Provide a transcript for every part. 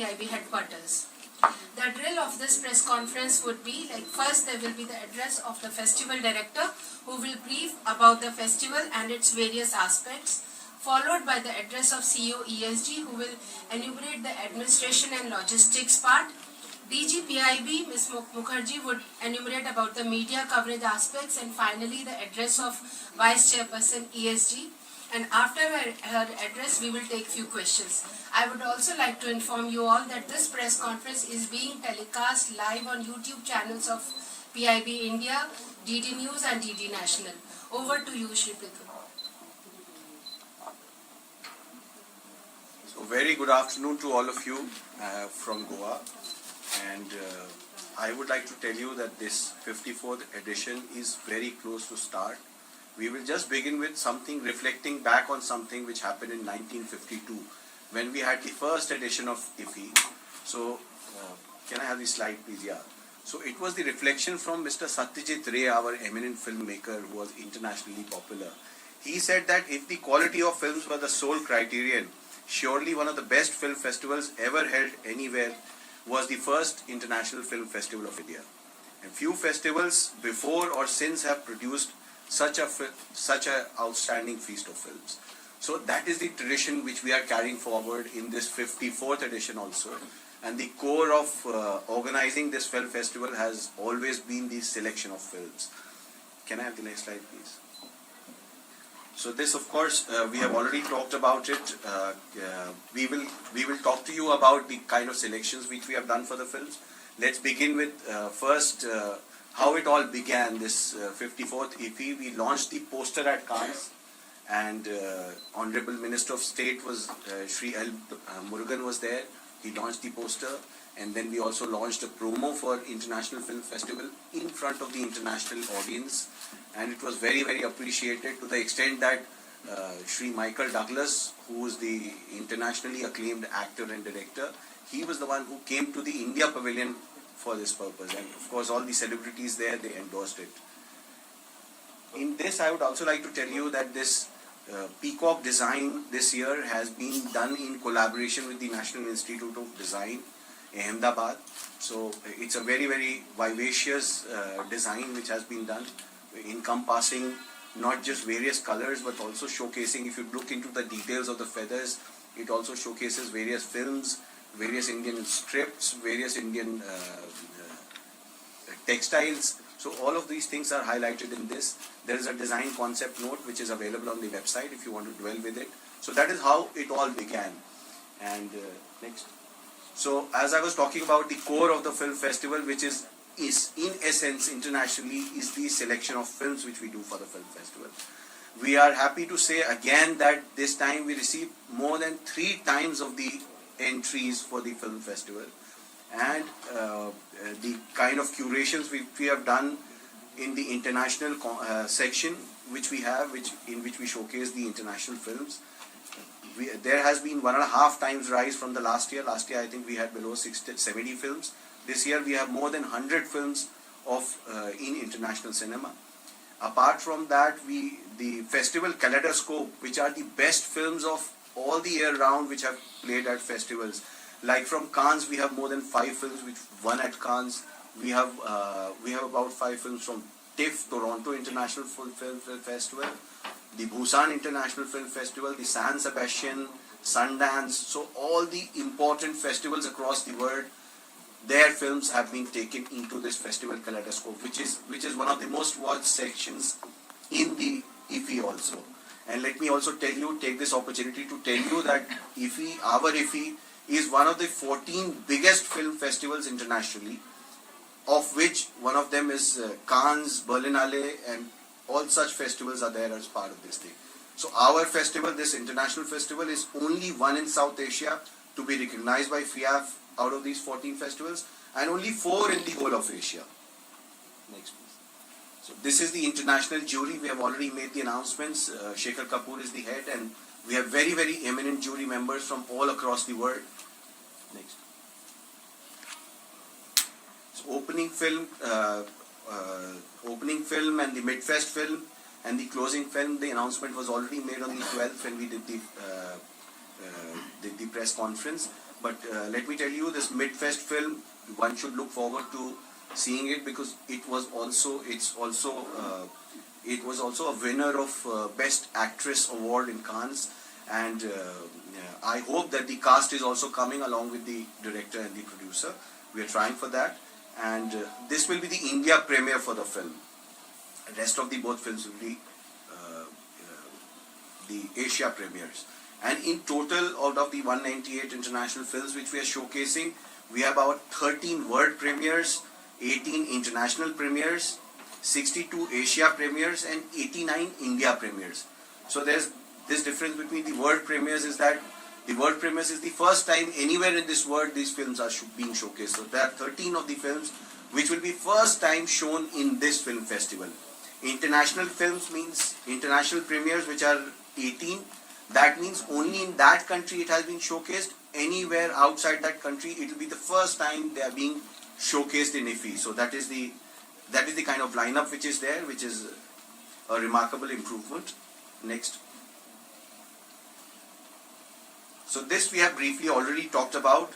IB headquarters. The drill of this press conference would be like, first there will be the address of the festival director who will brief about the festival and its various aspects, followed by the address of CEO ESG who will enumerate the administration and logistics part. DG PIB, Ms. Mukherjee, would enumerate about the media coverage aspects, and finally the address of Vice Chairperson ESG. And after her address, we will take few questions. I would also like to inform you all that this press conference is being telecast live on YouTube channels of PIB India, DD News and DD National. Over to you, Shri Prithu. So very good afternoon to all of you from Goa. And I would like to tell you that this 54th edition is very close to start. We will just begin with something reflecting back on something which happened in 1952 when we had the first edition of IFFI. So, can I have the slide please? Yeah. So, it was the reflection from Mr. Satyajit Ray, our eminent filmmaker who was internationally popular. He said that if the quality of films were the sole criterion, surely one of the best film festivals ever held anywhere was the first International Film Festival of India. And few festivals before or since have produced such a outstanding feast of films. So that is the tradition which we are carrying forward in this 54th edition also. And the core of organizing this film festival has always been the selection of films. Can I have the next slide please? So this, of course, we have already talked about it. We will talk to you about the kind of selections which we have done for the films. Let's begin with first how it all began. This 54th IFFI, we launched the poster at Cannes, and Honorable Minister of State was Shri L. Murugan was there. He launched the poster, and then we also launched a promo for International Film Festival in front of the international audience, and it was very, very appreciated to the extent that Shri Michael Douglas, who is the internationally acclaimed actor and director, he was the one who came to the India Pavilion for this purpose, and of course all the celebrities there, they endorsed it. In this, I would also like to tell you that this peacock design this year has been done in collaboration with the National Institute of Design, Ahmedabad. So it's a very, very vivacious design which has been done, encompassing not just various colors but also showcasing, if you look into the details of the feathers, it also showcases various films, various Indian scripts, various Indian textiles. So all of these things are highlighted in this. There is a design concept note which is available on the website if you want to dwell with it. So that is how it all began. And next. So as I was talking about, the core of the film festival, which is in essence internationally, is the selection of films which we do for the film festival. We are happy to say again that this time we received more than 3 times of the entries for the film festival, and the kind of curations we have done in the international section which we have, in which we showcase the international films. There has been 1.5 times rise from the last year. Last year I think we had below 70 films. This year we have more than 100 films of in international cinema. Apart from that, the festival kaleidoscope, which are the best films of all the year round which have played at festivals. Like from Cannes, we have more than 5 films which won at Cannes. We have about 5 films from TIFF, Toronto International Film Festival, the Busan International Film Festival, the San Sebastian, Sundance. So all the important festivals across the world, their films have been taken into this festival kaleidoscope, which is one of the most watched sections in the IFFI also. And let me also take this opportunity to tell you that IFFI, our IFFI, is one of the 14 biggest film festivals internationally, of which one of them is Cannes, Berlinale, and all such festivals are there as part of this thing. So our festival, this international festival, is only one in South Asia to be recognized by FIAF out of these 14 festivals, and only 4 in the whole of Asia. Next, please. So this is the international jury. We have already made the announcements. Shekhar Kapoor is the head, and we have very, very eminent jury members from all across the world. Next. So opening film and the mid-fest film and the closing film, the announcement was already made on the 12th when we did the press conference. But let me tell you, this Midfest film, one should look forward to seeing it because it was also a winner of Best Actress award in Cannes, and I hope that the cast is also coming along with the director and the producer. We are trying for that, and this will be the India premiere for the film. The rest of the both films will be the Asia premieres. And in total, out of the 198 international films which we are showcasing, we have about 13 world premieres, 18 international premieres, 62 Asia premieres, and 89 India premieres. So there's this difference between the world premieres is that the world premieres is the first time anywhere in this world these films are being showcased. So there are 13 of the films which will be first time shown in this film festival. International films means international premieres which are 18. That means only in that country it has been showcased. Anywhere outside that country, it will be the first time they are being showcased in IFFI. So that is the kind of lineup which is there, which is a remarkable improvement. Next. So this we have briefly already talked about.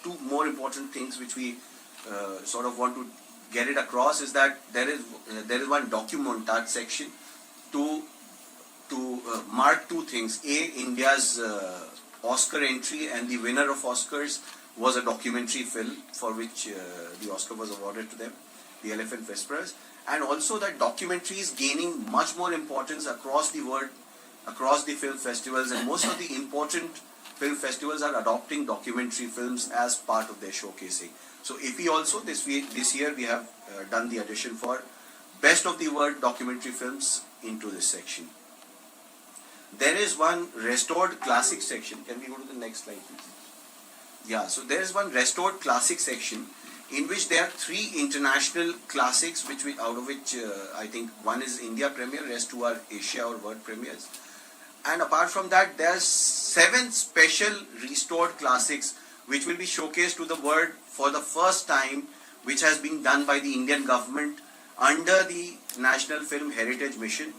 Two more important things which we sort of want to get it across is that there is one Documentaries section to mark two things. India's Oscar entry, and the winner of Oscars was a documentary film for which the Oscar was awarded to them, the Elephant Whispers, and also that documentary is gaining much more importance across the world, across the film festivals, and most of the important film festivals are adopting documentary films as part of their showcasing. So IFFI also this year we have done the addition for Best of the World documentary films into this section. There is one restored classic section. Can we go to the next slide, please? Yeah, so there is one restored classic section in which there are 3 international classics, out of which I think one is India premiere, rest 2 are Asia or world premieres. And apart from that, there are 7 special restored classics which will be showcased to the world for the first time, which has been done by the Indian government under the National Film Heritage Mission.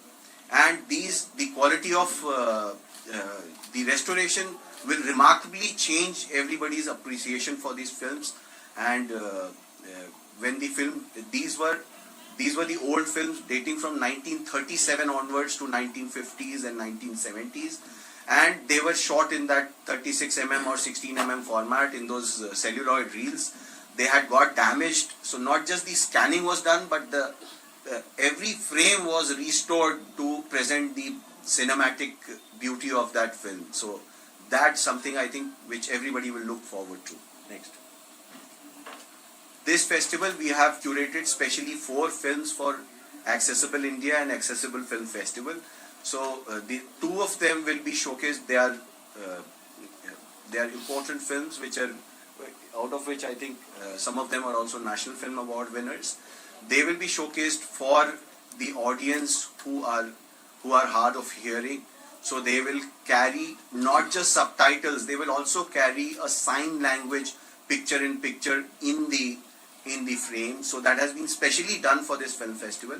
And the quality of the restoration will remarkably change everybody's appreciation for these films. And when the film, these were the old films dating from 1937 onwards to 1950s and 1970s, and they were shot in that 36mm or 16mm format in those celluloid reels. They had got damaged, so not just the scanning was done, but every frame was restored to present the cinematic beauty of that film. So that's something I think which everybody will look forward to. Next. This festival we have curated specially 4 films for Accessible India and Accessible Film Festival. So the 2 of them will be showcased. They are important films which are, out of which I think some of them are also National Film Award winners. They will be showcased for the audience who are hard of hearing. So they will carry not just subtitles, they will also carry a sign language picture-in-picture in the frame. So that has been specially done for this film festival.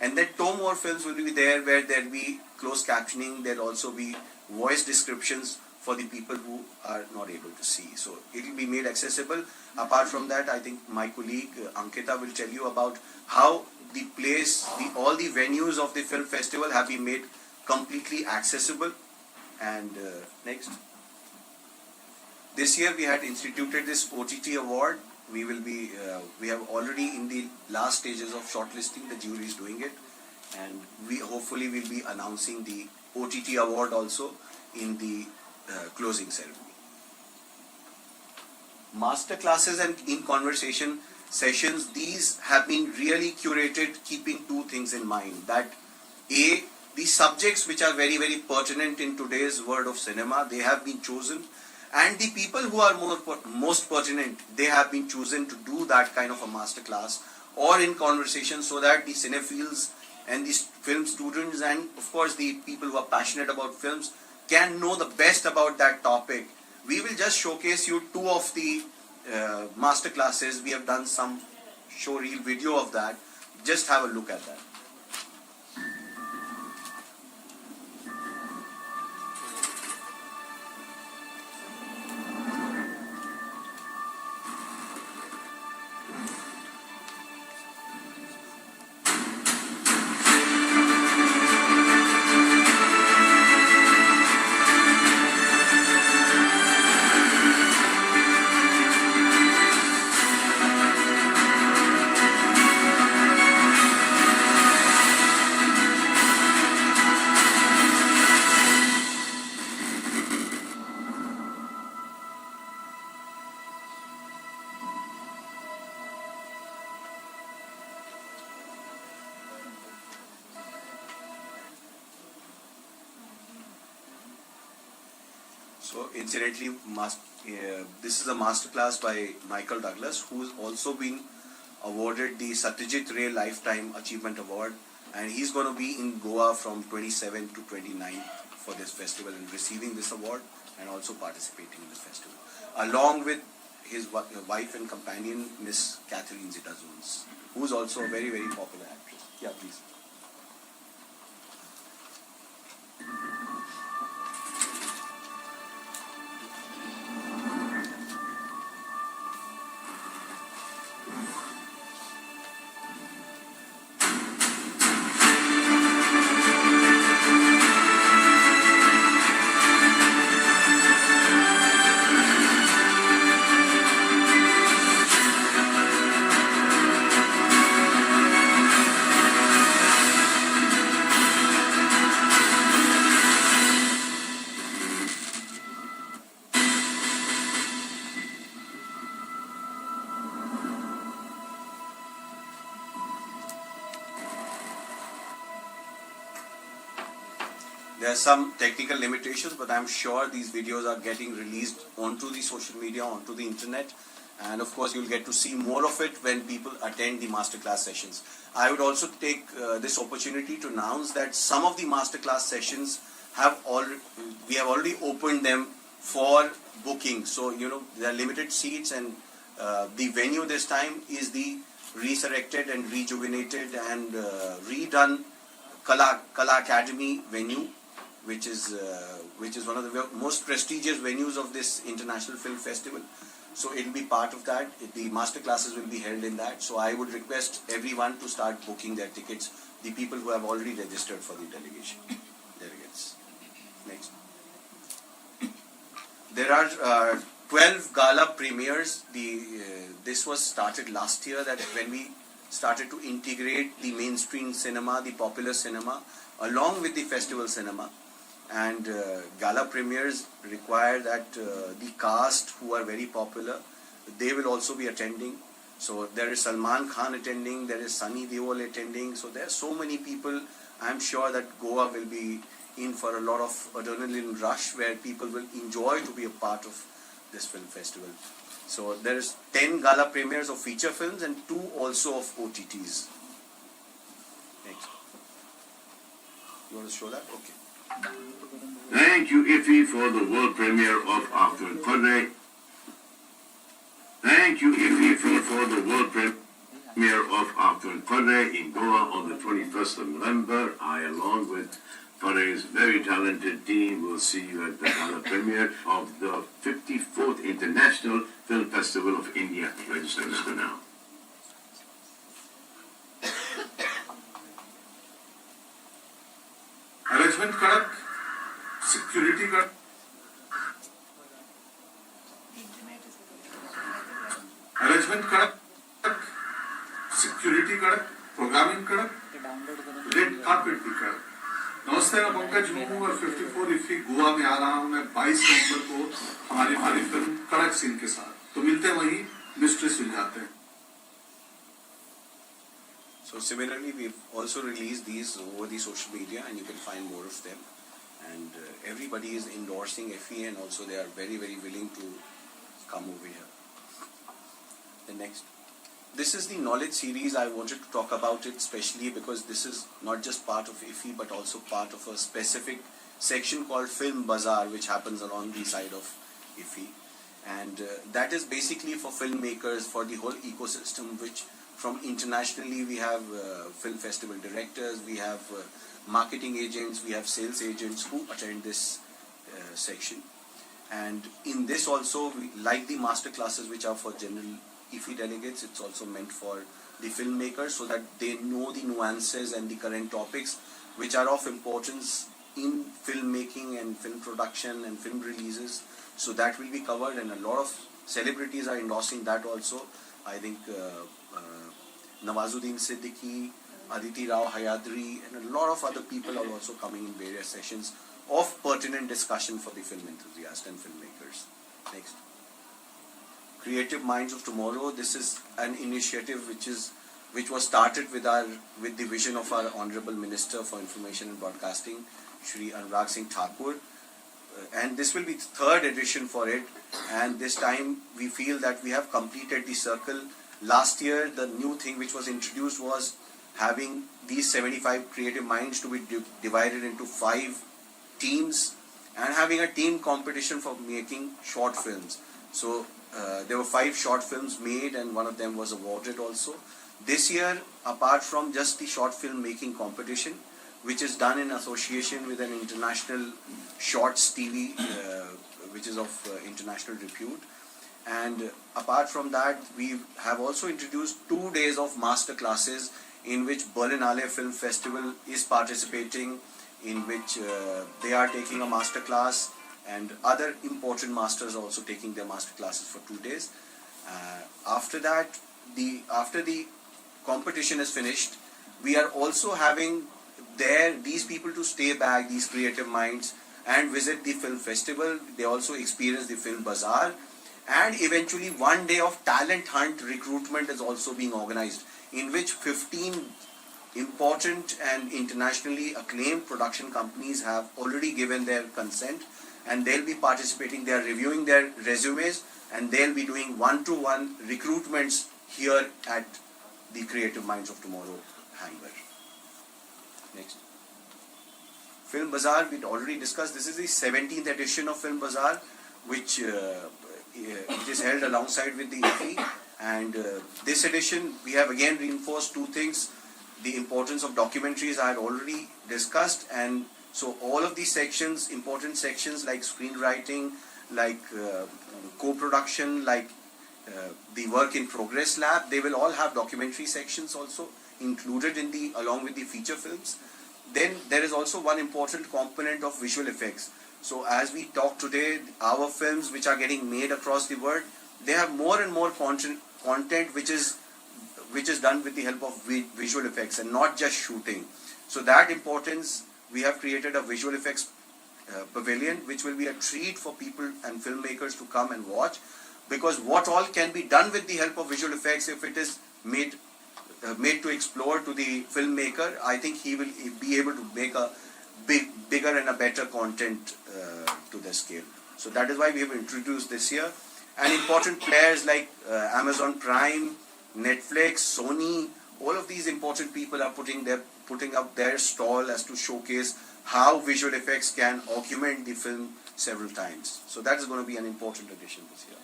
And then 2 more films will be there where there will be closed captioning. There will also be voice descriptions for the people who are not able to see. So it will be made accessible. Apart from that, I think my colleague Ankita will tell you about how the place, all the venues of the film festival have been made completely accessible. And next. This year we had instituted this OTT award. We have already in the last stages of shortlisting, the jury is doing it. And we hopefully will be announcing the OTT award also in the closing ceremony. Master classes and in conversation sessions, these have been really curated keeping 2 things in mind. That the subjects which are very, very pertinent in today's world of cinema, they have been chosen, and the people who are most pertinent, they have been chosen to do that kind of a master class or in conversation, so that the cinephiles and the film students and of course the people who are passionate about films can know the best about that topic. We will just showcase you 2 of the master classes. We have done some show reel video of that. Just have a look at that. So incidentally, this is a masterclass by Michael Douglas, who's also been awarded the Satyajit Ray Lifetime Achievement Award, and he's going to be in Goa from 27 to 29 for this festival and receiving this award and also participating in the festival, along with his wife and companion, Miss Catherine Zeta-Jones, who's also a very, very popular actress. Yeah, please. There are some technical limitations, but I'm sure these videos are getting released onto the social media, onto the internet, and of course you'll get to see more of it when people attend the masterclass sessions. I would also take this opportunity to announce that some of the masterclass sessions we have already opened them for booking. So there are limited seats, and the venue this time is the resurrected and rejuvenated and redone Kala Academy venue, which is one of the most prestigious venues of this International Film Festival. So it will be part of that. The master classes will be held in that. So I would request everyone to start booking their tickets, the people who have already registered for the delegates. Next. There are 12 Gala Premieres. This was started last year, that when we started to integrate the mainstream cinema, the popular cinema, along with the festival cinema. And Gala Premieres require that the cast who are very popular, they will also be attending. So there is Salman Khan attending, there is Sunny Deol attending. So there are so many people. I'm sure that Goa will be in for a lot of adrenaline rush, where people will enjoy to be a part of this film festival. So there is 10 Gala Premieres of feature films and 2 also of OTTs. Next. You want to show that? Okay. Thank you, IFFI, for the world premiere of After Qadre. Thank you, IFFI, for the world premiere of After Qadre in Goa on the 21st of November. I, along with Qadre's very talented team, will see you at the Gala premiere of the 54th International Film Festival of India. Register now. Arrangement kadak, security kadak. Arrangement kadak, security kadak, programming kadak, red carpet भी kadak. नमस्ते, मैं पंकज हूँ और 54 IFFI Goa में आ रहा हूँ मैं 22 नवंबर को हमारी फिल्म कड़क सीन के साथ. तो मिलते हैं वहीं, मिस्ट्री सुलझाते हैं. So similarly, we've also released these over the social media, and you can find more of them. And everybody is endorsing IFFI, and also they are very, very willing to come over here. The next. This is the knowledge series. I wanted to talk about it especially because this is not just part of IFFI, but also part of a specific section called Film Bazaar, which happens along the side of IFFI. And that is basically for filmmakers, for the whole ecosystem, which from internationally we have film festival directors, we have marketing agents, we have sales agents who attend this section. And in this also, like the master classes which are for general IFFI delegates, it's also meant for the filmmakers so that they know the nuances and the current topics which are of importance in filmmaking and film production and film releases. So that will be covered, and a lot of celebrities are endorsing that also. I think Nawazuddin Siddiqui, Aditi Rao Hayadri, and a lot of other people are also coming in various sessions of pertinent discussion for the film enthusiasts and filmmakers. Next. Creative Minds of Tomorrow. This is an initiative which was started with the vision of our Honorable Minister for Information and Broadcasting, Shri Anurag Singh Thakur. and this will be the third edition for it, and this time we feel that we have completed the circle. Last year, the new thing which was introduced was having these 75 creative minds to be divided into 5 teams and having a team competition for making short films. So there were 5 short films made and one of them was awarded also. This year, apart from just the short film making competition, which is done in association with an international shorts TV, which is of international repute. And apart from that, we have also introduced 2 days of master classes in which Berlinale Film Festival is participating, in which they are taking a master class and other important masters also taking their master classes for 2 days. After that, after the competition is finished, we are also having these people to stay back, these creative minds, and visit the film festival. They also experience the film bazaar, and eventually 1 day of talent hunt recruitment is also being organized, in which 15 important and internationally acclaimed production companies have already given their consent, and they'll be participating. They are reviewing their resumes and they'll be doing one-to-one recruitments here at the Creative Minds of Tomorrow hangar. Next. Film Bazaar, we'd already discussed. This is the 17th edition of Film Bazaar, which it is held alongside with the IFFI. And this edition, we have again reinforced 2 things. The importance of documentaries I had already discussed, and so all of these sections, important sections like screenwriting, like co-production, like the work in progress lab, they will all have documentary sections also included in along with the feature films. Then there is also one important component of visual effects. So as we talk today, our films which are getting made across the world, they have more and more content which is done with the help of visual effects and not just shooting. So that importance, we have created a visual effects pavilion, which will be a treat for people and filmmakers to come and watch, because what all can be done with the help of visual effects, if it is made to explore to the filmmaker, I think he will be able to make a bigger and a better content to the scale. So that is why we have introduced this year. And important players like Amazon Prime, Netflix, Sony, all of these important people are putting up their stall as to showcase how visual effects can augment the film several times. So that is going to be an important addition this year.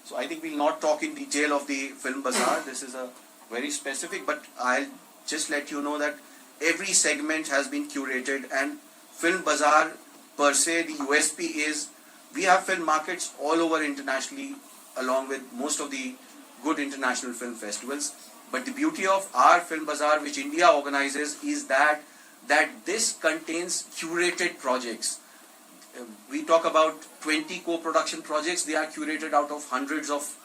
So I think we'll not talk in detail of the Film Bazaar. This is a very specific, but I'll just let you know that every segment has been curated, and Film Bazaar per se, the USP is we have film markets all over internationally along with most of the good international film festivals. But the beauty of our Film Bazaar, which India organizes, is that this contains curated projects. We talk about 20 co-production projects. They are curated out of hundreds of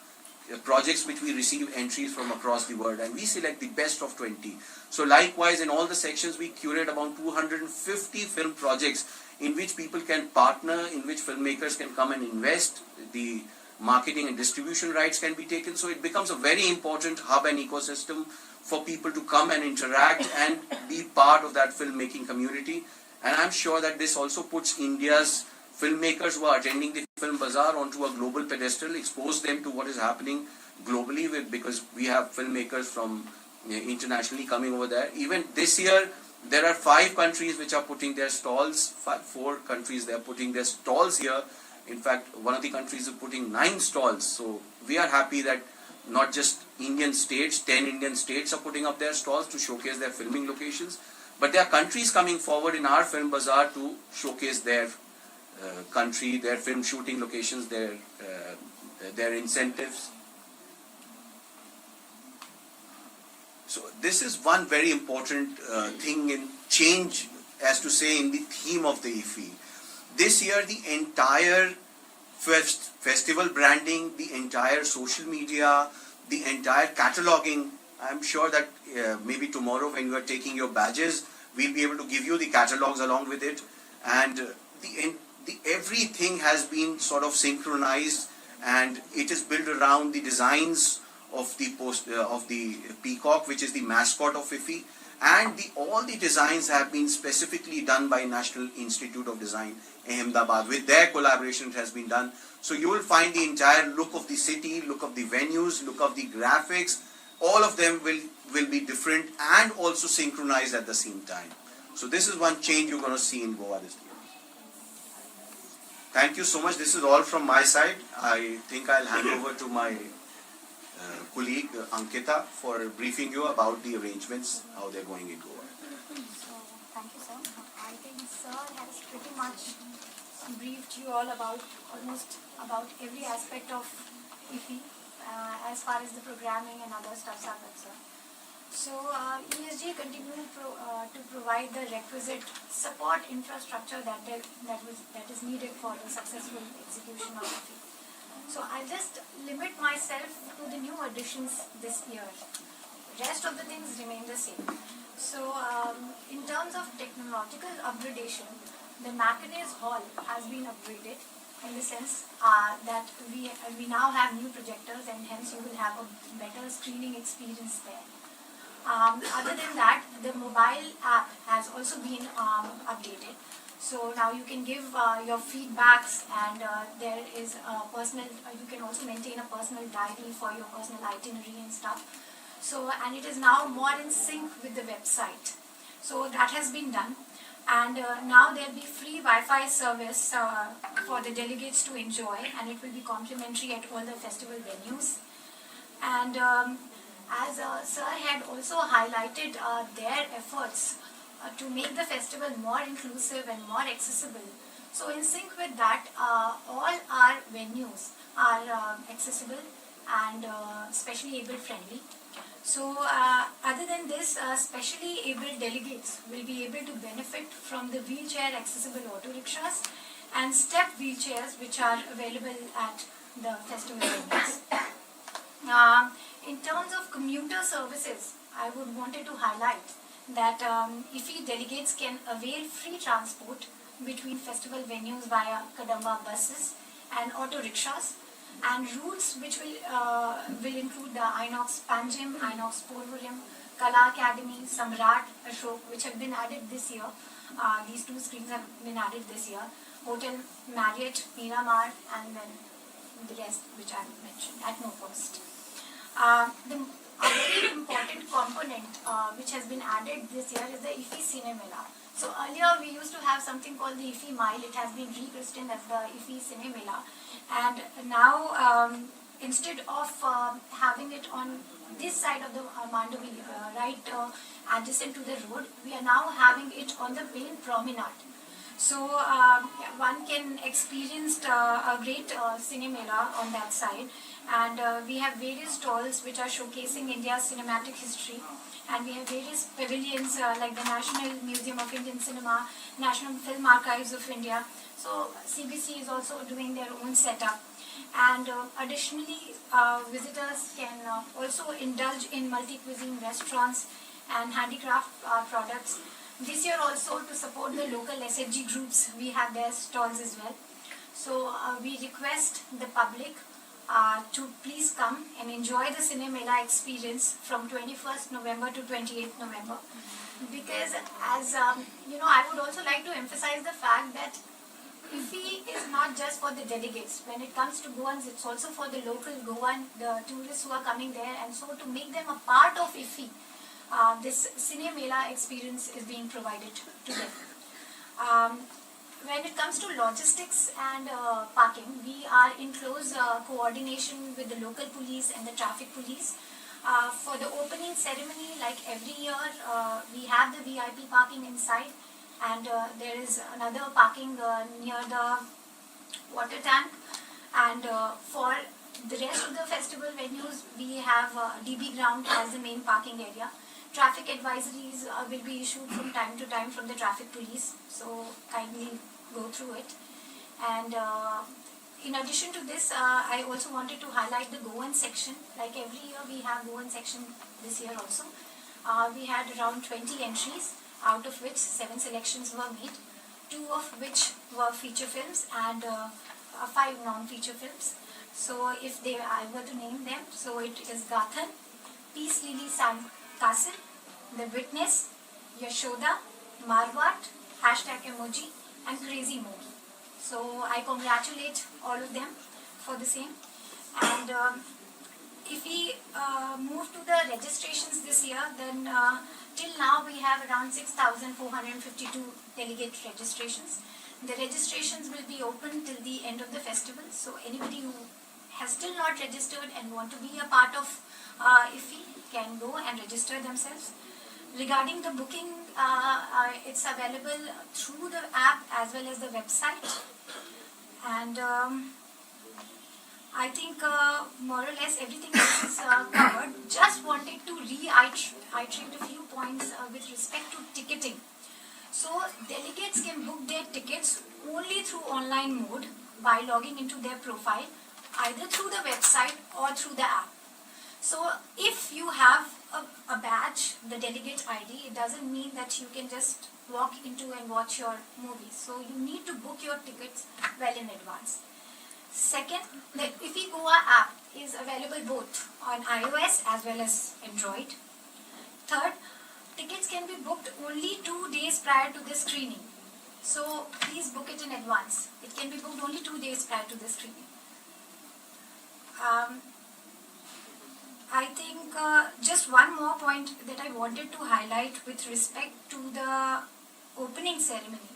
projects which we receive entries from across the world, and we select the best of 20. So likewise, in all the sections, we curate about 250 film projects in which people can partner, in which filmmakers can come and invest. The marketing and distribution rights can be taken. So it becomes a very important hub and ecosystem for people to come and interact and be part of that filmmaking community. And I'm sure that this also puts India's filmmakers who are attending the Film Bazaar onto a global pedestal, expose them to what is happening globally, because we have filmmakers from internationally coming over there. Even this year, there are 5 countries which are putting their stalls, 4 countries they are putting their stalls here. In fact, one of the countries is putting 9 stalls. So we are happy that not just Indian states, 10 Indian states are putting up their stalls to showcase their filming locations, but there are countries coming forward in our Film Bazaar to showcase their country, their film shooting locations, their incentives. So this is one very important thing in change, as to say, in the theme of the IFFI. This year, the entire festival branding, the entire social media, the entire cataloging, I'm sure that maybe tomorrow when you are taking your badges, we'll be able to give you the catalogs along with it. And everything has been sort of synchronized, and it is built around the designs of the peacock, which is the mascot of IFFI, And all the designs have been specifically done by National Institute of Design, Ahmedabad. With their collaboration it has been done. So you will find the entire look of the city, look of the venues, look of the graphics. All of them will be different and also synchronized at the same time. So this is one change you're going to see in Goa this year. Thank you so much. This is all from my side. I think I'll hand over to my colleague Ankita for briefing you about the arrangements, how they're going in Goa. So, thank you, sir. I think sir has pretty much briefed you all about almost about every aspect of IFFI as far as the programming and other stuffs are concerned. So, ESG continue to provide the requisite support infrastructure that is needed for the successful execution of IFFI. So, I'll just limit myself to the new additions this year. Rest of the things remain the same. So, in terms of technological upgradation, the Macanese Hall has been upgraded in the sense that we now have new projectors and hence you will have a better screening experience there. Other than that, the mobile app has also been updated. So now you can give your feedbacks and there is a personal, you can also maintain a personal diary for your personal itinerary and stuff. So, and it is now more in sync with the website. So that has been done. And now there will be free Wi-Fi service for the delegates to enjoy, and it will be complimentary at all the festival venues. And as Sir had also highlighted their efforts to make the festival more inclusive and more accessible. So in sync with that, all our venues are accessible and specially able friendly. So other than this, specially able delegates will be able to benefit from the wheelchair accessible auto rickshaws and step wheelchairs which are available at the festival venues. In terms of commuter services, I would wanted to highlight that IFFI delegates can avail free transport between festival venues via Kadamba buses and auto rickshaws, and routes which will include the Inox Panjim, Inox Porvorim, Kala Academy, Samrat, Ashok, which have been added this year. These two screens have been added this year. Hotel Marriott, Miramar, and then the rest which I have mentioned at no cost. The very important component which has been added this year is the IFFI Cinemela. So earlier we used to have something called the IFFI Mile. It has been rechristened as the IFFI Cinemela. And now instead of having it on this side of the Mandavi, right adjacent to the road, we are now having it on the main promenade. So one can experience a great cinemela on that side, and we have various stalls which are showcasing India's cinematic history, and we have various pavilions like the National Museum of Indian Cinema, National Film Archives of India. So CBC is also doing their own setup, and additionally visitors can also indulge in multi-cuisine restaurants and handicraft products. This year also, to support the local SHG groups, we have their stalls as well. So we request the public to please come and enjoy the Cinemela experience from 21st November to 28th November. Because as you know, I would also like to emphasize the fact that IFFI is not just for the delegates. When it comes to Goans, it's also for the local Goan, the tourists who are coming there, and so to make them a part of IFFI, this Cinemela experience is being provided to them. When it comes to logistics and parking, we are in close coordination with the local police and the traffic police. For the opening ceremony, like every year, we have the VIP parking inside, and there is another parking near the water tank. And for the rest of the festival venues, we have DB ground as the main parking area. Traffic advisories will be issued from time to time from the traffic police, so kindly go through it. And in addition to this, I also wanted to highlight the Goan section. Like every year we have Goan section this year also. We had around 20 entries, out of which 7 selections were made, 2 of which were feature films and 5 non-feature films. So if I were to name them, so it is Gathan, Peace Lily Sand Castle, The Witness, Yashoda, Marwat, #emoji, and Crazy Movie. So I congratulate all of them for the same. And if we move to the registrations this year, then till now we have around 6,452 delegate registrations. The registrations will be open till the end of the festival. So anybody who has still not registered and want to be a part of IFFI can go and register themselves. Regarding the booking, it's available through the app as well as the website. And I think more or less everything else is covered. Just wanted to reiterate a few points with respect to ticketing. So delegates can book their tickets only through online mode by logging into their profile, either through the website or through the app. So if you have a badge, the delegate ID, it doesn't mean that you can just walk into and watch your movie. So you need to book your tickets well in advance. Second, the IFFI Goa app is available both on iOS as well as Android. Third, tickets can be booked only 2 days prior to the screening. So please book it in advance. It can be booked only 2 days prior to the screening. I think just one more point that I wanted to highlight with respect to the opening ceremony.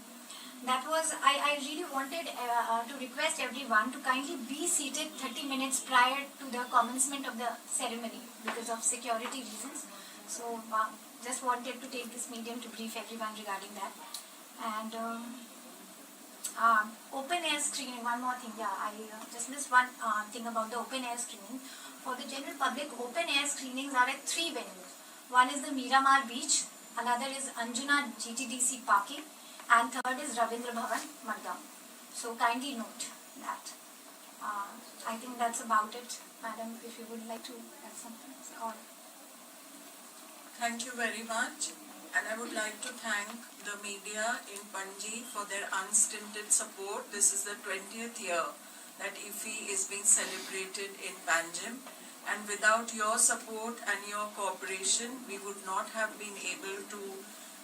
That was, I really wanted to request everyone to kindly be seated 30 minutes prior to the commencement of the ceremony because of security reasons. So just wanted to take this medium to brief everyone regarding that. And open air screening, one more thing, I just missed one thing about the open air screening. For the general public, open air screenings are at 3 venues. One is the Miramar Beach, another is Anjuna GTDC Parking, and third is Ravindra Bhavan, Madgaon. So kindly note that. I think that's about it. Madam, if you would like to add something. Or Thank you very much, and I would like to thank the media in Panji for their unstinted support. This is the 20th year that IFFI is being celebrated in Panjim, and without your support and your cooperation, we would not have been able to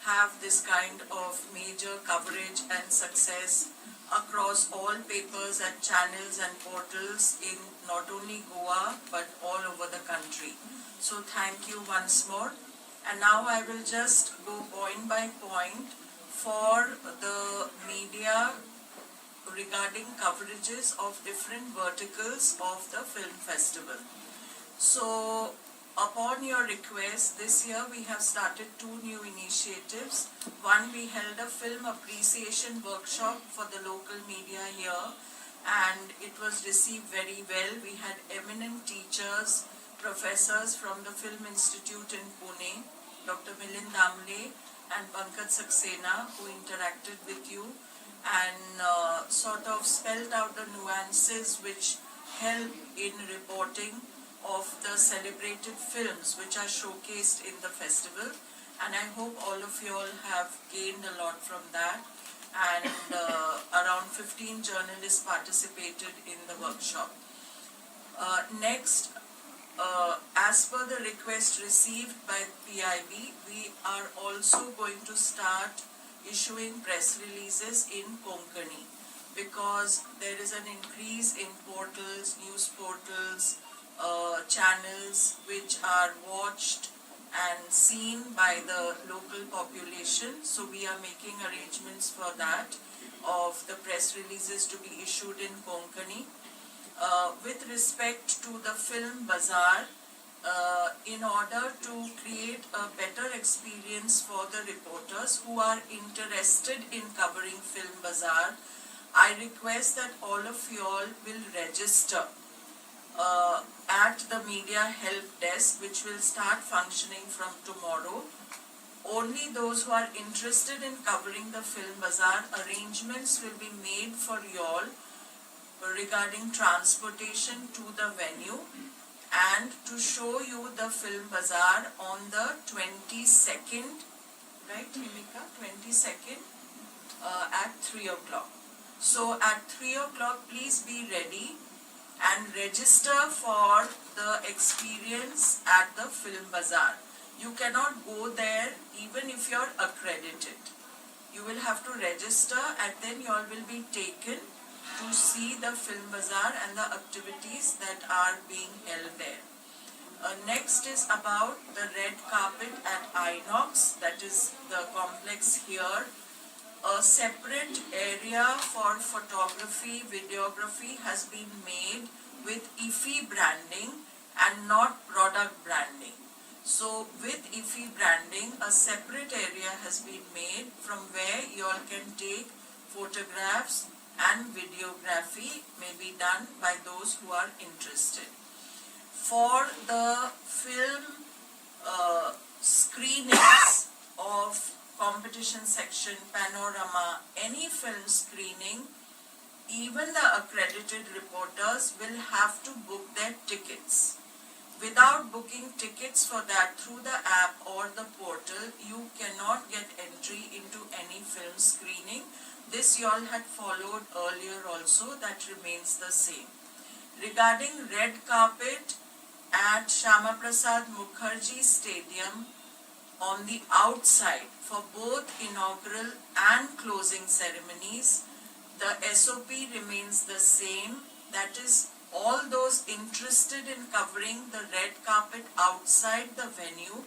have this kind of major coverage and success across all papers and channels and portals in not only Goa but all over the country. So thank you once more. And now I will just go point by point for the media regarding coverages of different verticals of the film festival. So upon your request, this year we have started 2 new initiatives. One, we held a film appreciation workshop for the local media here, and it was received very well. We had eminent teachers, professors from the Film Institute in Pune, Dr. Milind Damle and Pankaj Saxena, who interacted with you and sort of spelled out the nuances which help in reporting of the celebrated films which are showcased in the festival, and I hope all of you all have gained a lot from that, and around 15 journalists participated in the workshop. Next, as per the request received by PIB, we are also going to start issuing press releases in Konkani, because there is an increase in portals, news portals, channels which are watched and seen by the local population. So we are making arrangements for that, of the press releases to be issued in Konkani. With respect to the film bazaar, in order to create a better experience for the reporters who are interested in covering film bazaar, I request that all of you all will register at the media help desk, which will start functioning from tomorrow. Only those who are interested in covering the film bazaar, arrangements will be made for you all regarding transportation to the venue and to show you the film bazaar on the 22nd, right Himika, 22nd at 3 o'clock. So at 3 o'clock please be ready and register for the experience at the film bazaar. You cannot go there even if you're accredited. You will have to register and then you all will be taken to see the film bazaar and the activities that are being held there. Next is about the red carpet at Inox, that is the complex here. A separate area for photography, videography has been made with IFFI branding and not product branding. So with IFFI branding, a separate area has been made from where you all can take photographs and videography may be done by those who are interested. For the film screenings of competition section, panorama, any film screening, even the accredited reporters will have to book their tickets. Without booking tickets for that through the app or the portal, you cannot get entry into any film screening. This you all had followed earlier also, that remains the same. Regarding red carpet at Shyama Prasad Mukherjee Stadium, on the outside for both inaugural and closing ceremonies, the SOP remains the same. That is, all those interested in covering the red carpet outside the venue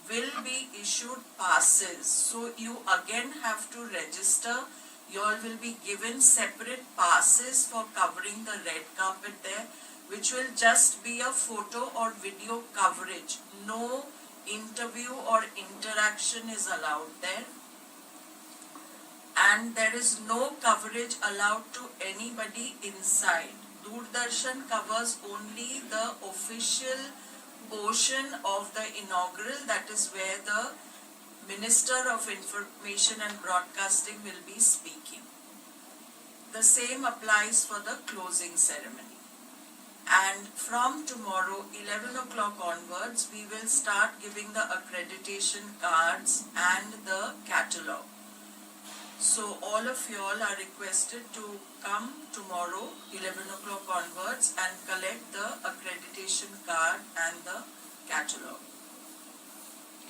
will be issued passes. So you again have to register. You all will be given separate passes for covering the red carpet there, which will just be a photo or video coverage. No interview or interaction is allowed there. And there is no coverage allowed to anybody inside. Doordarshan covers only the official portion of the inaugural, that is where the Minister of Information and Broadcasting will be speaking. The same applies for the closing ceremony. And from tomorrow, 11 o'clock onwards, we will start giving the accreditation cards and the catalogue. So all of you all are requested to come tomorrow, 11 o'clock onwards, and collect the accreditation card and the catalogue.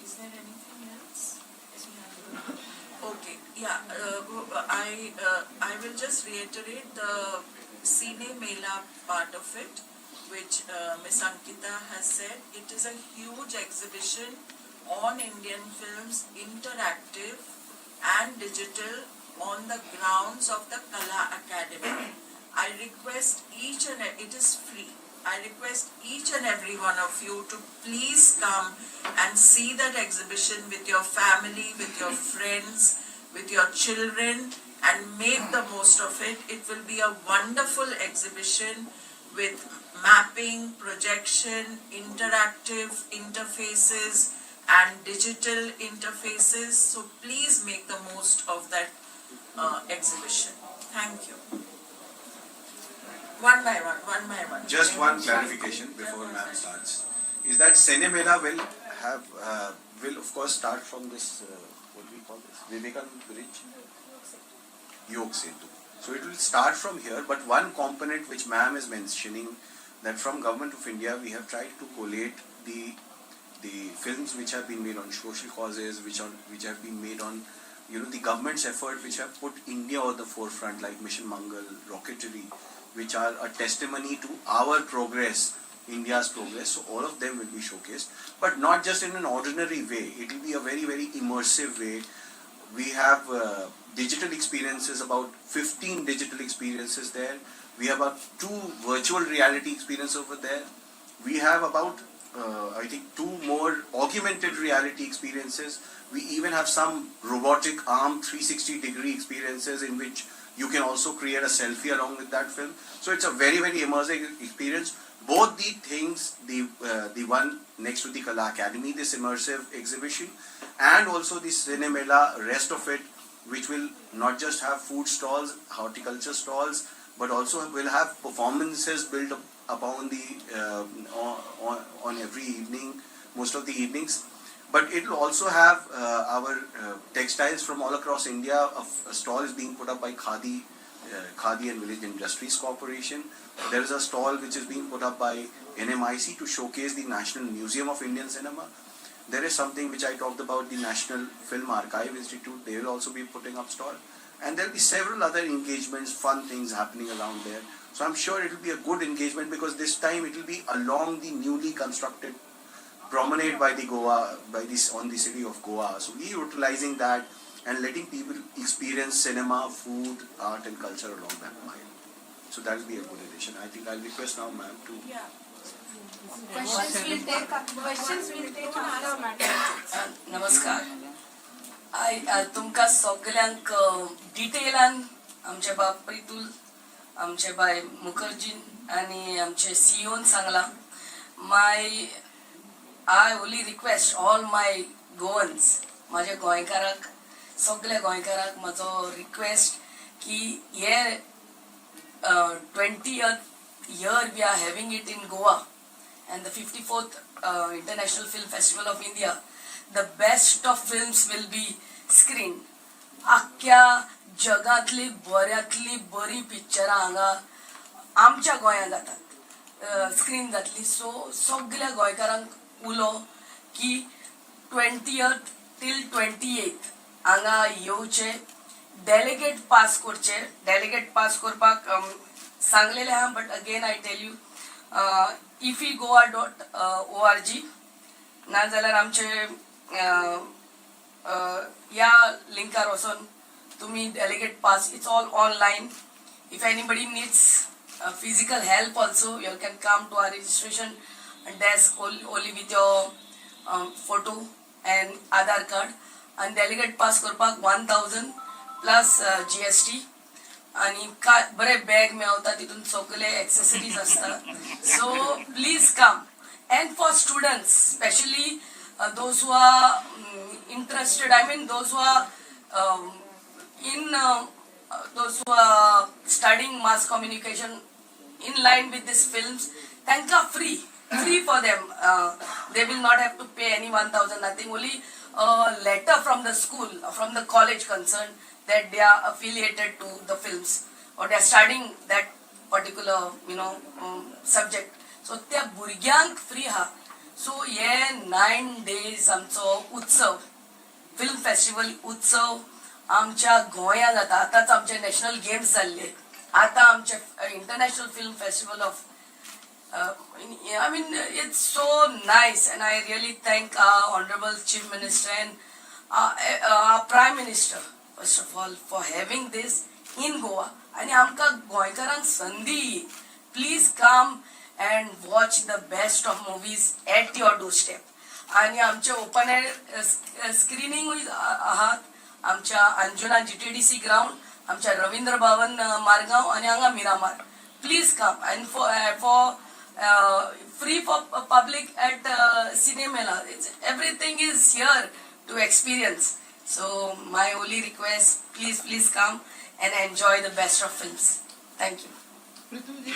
Is there anything else? Okay, yeah, I will just reiterate the Cine Mela part of it, which Ms. Ankita has said. It is a huge exhibition on Indian films, interactive and digital, on the grounds of the Gala Academy. I request each and it is free. I request each and every one of you to please come and see that exhibition with your family, with your friends, with your children, and make the most of it. It will be a wonderful exhibition with mapping, projection, interactive interfaces and digital interfaces. So please make the most of that exhibition. Thank you. One by one. Just one clarification before ma'am starts. Is that Cine Mela will have, will of course start from this, what do we call this? Vivekananda Bridge? Yog Setu. So it will start from here, but one component which ma'am is mentioning, that from Government of India we have tried to collate the films which have been made on social causes, which have been made on, the government's effort, which have put India on the forefront, like Mission Mangal, rocketry, which are a testimony to our progress, India's progress. So all of them will be showcased, but not just in an ordinary way. It will be a very, very immersive way. We have digital experiences, about 15 digital experiences there. We have about 2 virtual reality experiences over there. We have about, I think, 2 more augmented reality experiences. We even have some robotic arm 360-degree experiences in which you can also create a selfie along with that film. So it's a very, very immersive experience. Both the things, the one next to the Kala Academy, this immersive exhibition, and also the Cine Mela, rest of it, which will not just have food stalls, horticulture stalls, but also will have performances built upon the on every evening, most of the evenings. But it will also have our textiles from all across India. A stall is being put up by Khadi and Village Industries Corporation. There is a stall which is being put up by NMIC to showcase the National Museum of Indian Cinema. There is something which I talked about, the National Film Archive Institute. They will also be putting up stall. And there will be several other engagements, fun things happening around there. So I'm sure it will be a good engagement, because this time it will be along the newly constructed promenade by the Goa, on the city of Goa. So we utilizing that and letting people experience cinema, food, art and culture along that mile. So that will be a good addition. I think I'll request now ma'am to... Yeah. Questions will take after madam. नमस्कार. तुमकां सगळ्यांक डिटेलान आमचे बाब प्रितुल, आमचे bye मुखर्जीन आनी आमचे सीओन Sangla. I only request all my Goans, माझे गोंयकाराक, सगळे गोंयकाराक म्हजो रिक्वेस्ट की हे 20th year we are having it in Goa and the 54th International Film Festival of India, the best of films will be screened. आख्या जगातली बऱ्यातली बरी पिक्चरां हांगा आमच्या गोंयांत जातात, स्क्रीन जातली. सो सगळ्या गोंयकारांक उलो की 20th till 28th हांगा येवचे, डेलिगेट पास करचे. डेलिगेट पास करपाक सांगलेले आहा, but again I tell you iffigoa.org नाजाल्यार आमचे या लिंकार वचून तुम्ही delegate pass, it's all online. If anybody needs physical help also, you can come to our registration desk only with your photo and Aadhaar card. And delegate pass करपाक 1000 plus GST. आणि बरे bag मेळता, तितून सगळे accessories असतात. So please come. And for students, especially those who are interested, I mean those who are those who are studying mass communication in line with these films, tanka free for them. They will not have to pay any 1000, nothing, only a letter from the school, from the college concerned, that they are affiliated to the films or they are studying that particular subject. So त्या भुरग्यांक free हा. सो हे 9 days आमचो उत्सव, film festival उत्सव आमच्या गोंयांत जाता. आतांच आमचे नॅशनल गेम्स जाल्ले, आतां आमचे international film festival of I mean it's so nice, and I really thank our honorable chief minister and our prime minister first of all for having this in Goa. आणि आमकां गोंयकारांक संदी, please come and watch the best of movies at your doorstep. आणि आमचे open air screening आहात आमच्या Anjuna GTDC ground, आमच्या रवींद्र भवन मारगांव आणि हांगा Miramar. Please come. And for free for public at Cinemela. Everything is here to experience. So my only request, please come and enjoy the best of films. Thank you. Pritulji,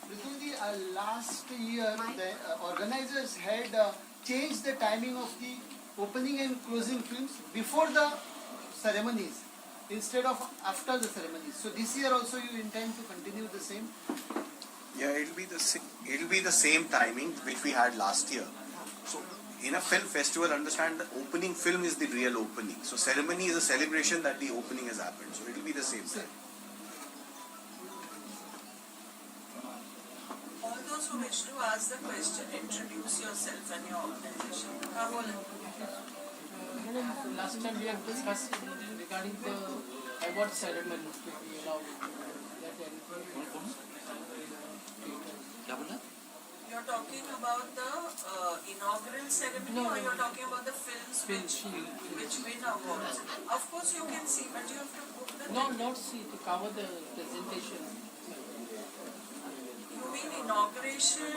Pritulji, last year the organizers had changed the timing of the opening and closing films before the ceremonies instead of after the ceremonies. So this year also you intend to continue the same? Yeah, it'll be the same timing which we had last year. So in a film festival, understand the opening film is the real opening. So ceremony is a celebration that the opening has happened. So it'll be the same time. All those who wish to ask the question, introduce yourself and your organization. Last time we have discussed regarding the award ceremony. You're talking about the inaugural ceremony, or you're talking about the films which win awards? Of course you can see, but you have to book the No, not see, to cover the presentation. You mean inauguration,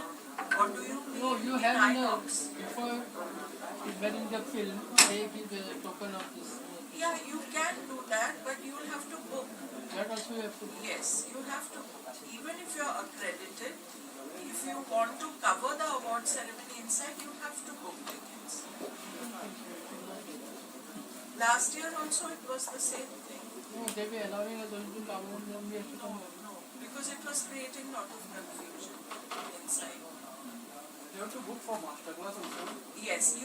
or do you mean No, you have in INOX? before wearing the film, they give a token of this. Yeah, you can do that, but you will have to book. That also you have to. Yes, you have to book. Even if you're accredited, if you want to cover the award ceremony inside, you have to book tickets. Last year also it was the same thing. No, they were allowing us only to cover them. We have to come. No, because it was creating a lot of confusion inside. have to book for masterclass also. Yes,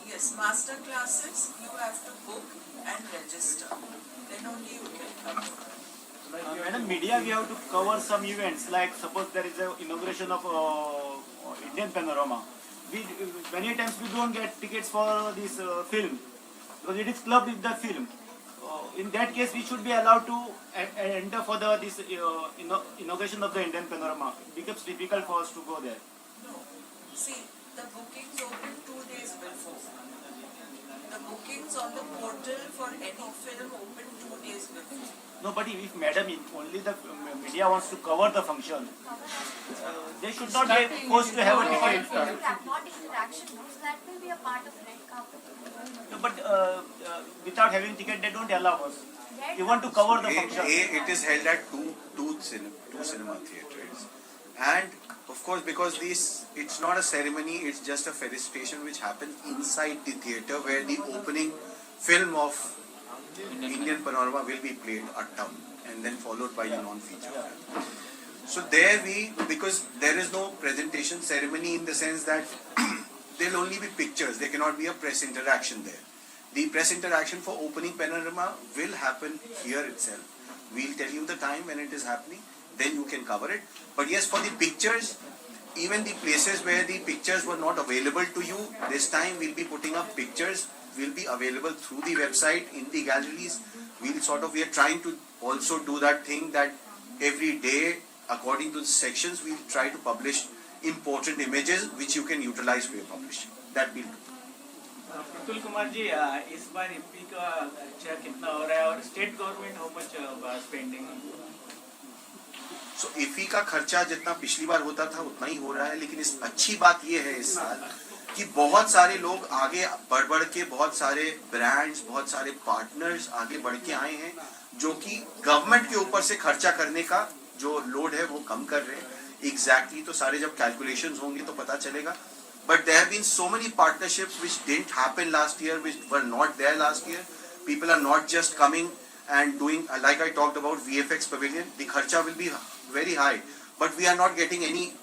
yes, master classes you have to book and register. Then only you can come. Madam, media, we have to cover some events, like suppose there is a inauguration of Indian Panorama. We many times we don't get tickets for this film because it is clubbed with the film. In that case, we should be allowed to enter for this inauguration of the Indian Panorama. It becomes difficult for us to go there. No. See, the bookings open 2 days before. The bookings on the portal for any film open 2 days before. No, but if madam, if only the media wants to cover the function, they should not be forced to have a ticket. Not interaction, no? So that will be a part of red carpet. No, but without having ticket, they don't allow us. We want to cover the function. It is held at two cinema theatres, and of course because it's not a ceremony, it's just a felicitation which happens inside the theatre where the opening film of Indian Panorama will be played at town and then followed by the non-feature film. So there because there is no presentation ceremony in the sense that there will only be pictures, there cannot be a press interaction there. The press interaction for opening Panorama will happen here itself. We'll tell you the time when it is happening, then you can cover it. But yes, for the pictures, even the places where the pictures were not available to you, this time we'll be putting up pictures, will be available through the website, in the galleries. We are trying to also do that thing that every day, according to the sections, we'll try to publish important images which you can utilize for your publishing. That will do. Pratul Kumar ji, इस बार MP का खर्चा कितना हो रहा है और state government how much spending? So IFFI का खर्चा जितना पिछली बार होता था उतना ही हो रहा है, लेकिन इस अच्छी बात ये है इस साल कि बहुत सारे लोग आगे बढ़ के, बहुत सारे ब्रांड्स, बहुत सारे पार्टनर्स आगे बढ़ के आए हैं जो कि गवर्नमेंट के ऊपर से खर्चा करने का जो लोड है वो कम कर रहे हैं. एग्जैक्टली तो सारे जब कैलकुलेशंस होंगे तो पता चलेगा. But there have been so many partnerships which didn't happen last year, which were not there last year. People are not just coming and doing, like I talked about VFX Pavilion, the kharcha will be very high. But we are not getting any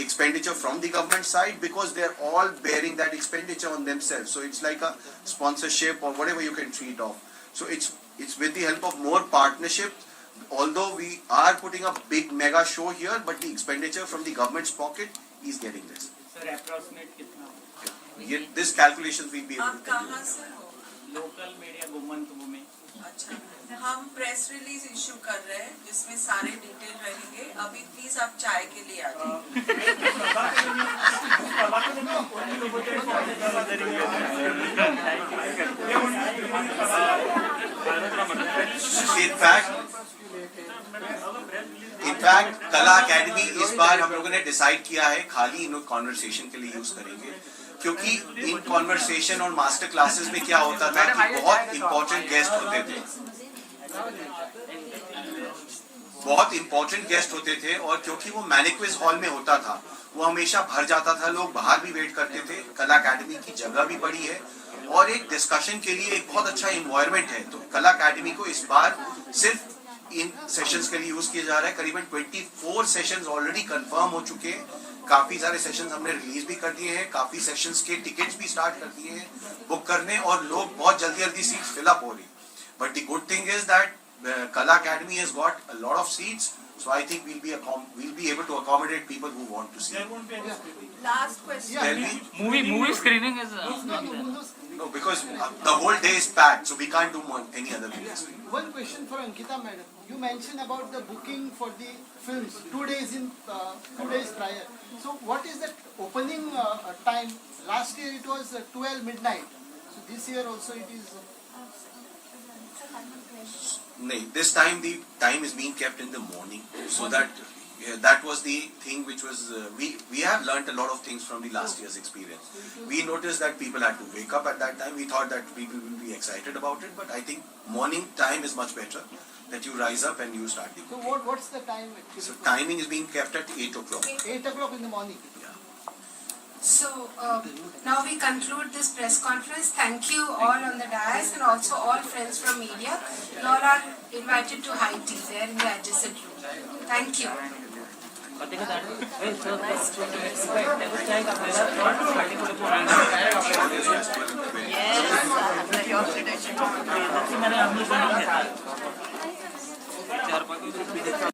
expenditure from the government side because they are all bearing that expenditure on themselves. So it's like a sponsorship or whatever you can treat of. So it's with the help of more partnerships. Although we are putting a big mega show here, but the expenditure from the government's pocket is getting less. Sir approximate कितना? ये this calculations will be able आप to tell कहाँ you. से हो? Local media Gumman में. अच्छा, हम press release issue कर रहे हैं जिसमें सारे डिटेल रहेंगे. अभी प्लीज आप चाय के लिए आ जाइए. In fact, कला अकेडमी इस बार हम लोगों ने डिसाइड किया है खाली इन कॉन्वर्सेशन के लिए यूज करेंगे, क्योंकि इन कॉन्वर्सेशन और मास्टर क्लासेस में क्या होता था कि बहुत इंपॉर्टेंट गेस्ट होते थे और क्योंकि वो मैनिक्विज हॉल में होता था वो हमेशा भर जाता था, लोग बाहर भी वेट करते थे. कला अकेडमी की जगह भी बड़ी है और एक डिस्कशन के लिए एक बहुत अच्छा इन्वायरमेंट है. तो कला अकेडमी को इस बार सिर्फ इन सेशंस के लिए यूज किया जा रहा है. करीबन 24 सेशंस ऑलरेडी कंफर्म हो चुके हैं. काफी सारे सेशंस हमने रिलीज भी कर दिए हैं, काफी सेशंस के टिकट्स भी स्टार्ट कर दिए हैं बुक करने और लोग बहुत जल्दी सीट्स फिल अप हो रही. But the good thing is that Kala Academy has got a lot of seats, so I think we'll be able to accommodate people who want to see. There won't be any screening. Last question. There'll be Movie screening is no, because the whole day is packed, so we can't do any other things. One question for Ankita madam. You mentioned about the booking for the films 2 days prior. So what is the opening time? Last year it was 12 midnight. So this year also it is. No, this time the time is being kept in the morning, so that was the thing which was we have learnt a lot of things from the last year's experience. We noticed that people had to wake up at that time. We thought that people will be excited about it, but I think morning time is much better. That you rise up and you start the. So what's the time actually? So timing is being kept at 8 o'clock. 8 o'clock in the morning. So now we conclude this press conference. Thank you all on the dais and also all friends from media. You all are invited to high tea there in the adjacent room. Thank you. Yes.